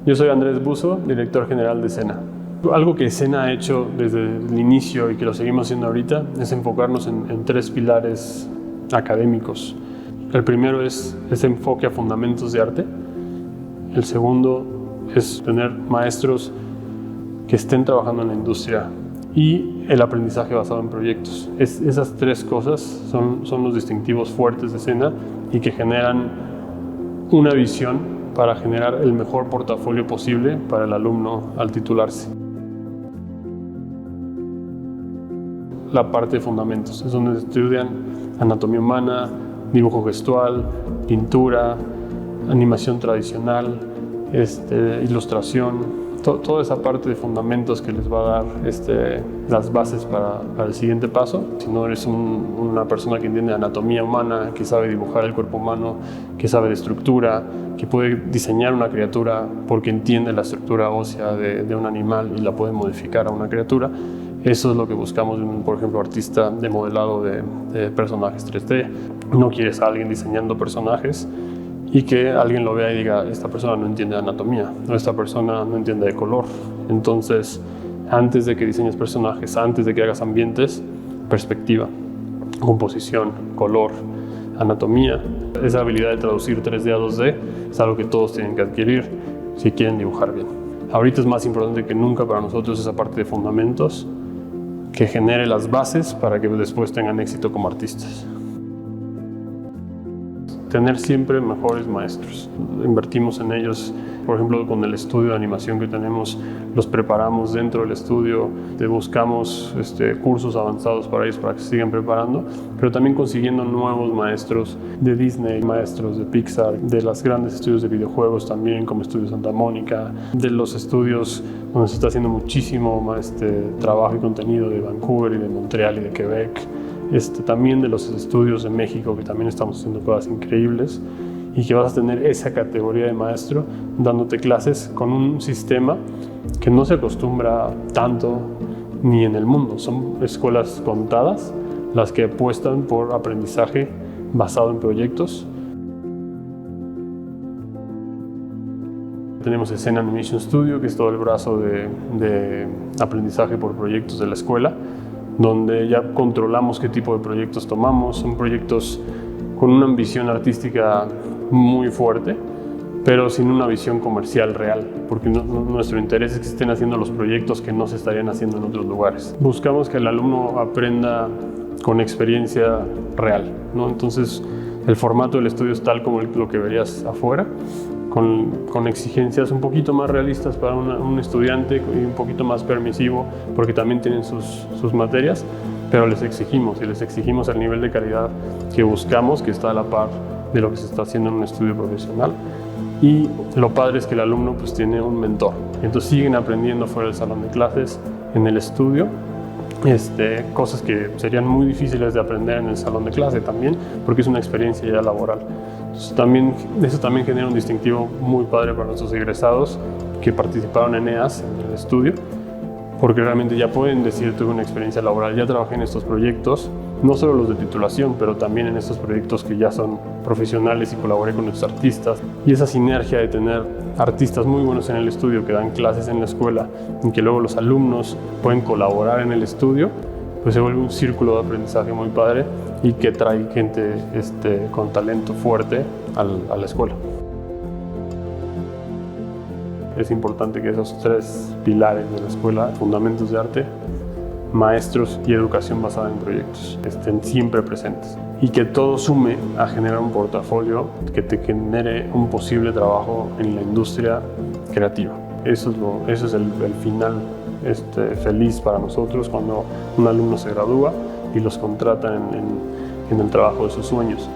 Yo soy Andrés Buzo, director general de SENA. Algo que SENA ha hecho desde el inicio y que lo seguimos haciendo ahorita es enfocarnos en tres pilares académicos. El primero es ese enfoque a fundamentos de arte. El segundo es tener maestros que estén trabajando en la industria y el aprendizaje basado en proyectos. Esas tres cosas son los distintivos fuertes de SENA y que generan una visión para generar el mejor portafolio posible para el alumno al titularse. La parte de fundamentos es donde estudian anatomía humana, dibujo gestual, pintura, animación tradicional, ilustración, toda esa parte de fundamentos que les va a dar las bases para el siguiente paso. Si no eres una persona que entiende anatomía humana, que sabe dibujar el cuerpo humano, que sabe de estructura, que puede diseñar una criatura porque entiende la estructura ósea de un animal y la puede modificar a una criatura, eso es lo que buscamos en por ejemplo, artista de modelado de personajes 3D. No quieres a alguien diseñando personajes y que alguien lo vea y diga, esta persona no entiende de anatomía, o esta persona no entiende de color. Entonces, antes de que diseñes personajes, antes de que hagas ambientes, perspectiva, composición, color, anatomía. Esa habilidad de traducir 3D a 2D es algo que todos tienen que adquirir si quieren dibujar bien. Ahorita es más importante que nunca para nosotros esa parte de fundamentos que genere las bases para que después tengan éxito como artistas. Tener siempre mejores maestros. Invertimos en ellos, por ejemplo, con el estudio de animación que tenemos, los preparamos dentro del estudio, buscamos cursos avanzados para ellos para que se sigan preparando, pero también consiguiendo nuevos maestros de Disney, maestros de Pixar, de los grandes estudios de videojuegos también, como Estudio Santa Mónica, de los estudios donde se está haciendo muchísimo trabajo y contenido de Vancouver y de Montreal y de Quebec. También de los estudios de México, que también estamos haciendo cosas increíbles, y que vas a tener esa categoría de maestro dándote clases con un sistema que no se acostumbra tanto ni en el mundo. Son escuelas contadas las que apuestan por aprendizaje basado en proyectos. Tenemos el SENA Animation Studio, que es todo el brazo de aprendizaje por proyectos de la escuela, donde ya controlamos qué tipo de proyectos tomamos. Son proyectos con una ambición artística muy fuerte, pero sin una visión comercial real, porque nuestro interés es que se estén haciendo los proyectos que no se estarían haciendo en otros lugares. Buscamos que el alumno aprenda con experiencia real, ¿no? Entonces, el formato del estudio es tal como lo que verías afuera, con exigencias un poquito más realistas para un estudiante y un poquito más permisivo, porque también tienen sus materias, pero les exigimos el nivel de calidad que buscamos, que está a la par de lo que se está haciendo en un estudio profesional. Y lo padre es que el alumno pues tiene un mentor, entonces siguen aprendiendo fuera del salón de clases, en el estudio, cosas que serían muy difíciles de aprender en el salón de clase también, porque es una experiencia ya laboral. Entonces, eso también genera un distintivo muy padre para nuestros egresados que participaron en EAS, en el estudio, porque realmente ya pueden decir, tuve una experiencia laboral, ya trabajé en estos proyectos, no solo los de titulación, pero también en estos proyectos que ya son profesionales y colaboré con nuestros artistas. Y esa sinergia de tener artistas muy buenos en el estudio que dan clases en la escuela y que luego los alumnos pueden colaborar en el estudio, pues se vuelve un círculo de aprendizaje muy padre y que trae gente con talento fuerte a la escuela. Es importante que esos tres pilares de la escuela, fundamentos de arte, maestros y educación basada en proyectos, estén siempre presentes y que todo sume a generar un portafolio que te genere un posible trabajo en la industria creativa. Eso es el final feliz para nosotros cuando un alumno se gradúa y los contrata en el trabajo de sus sueños.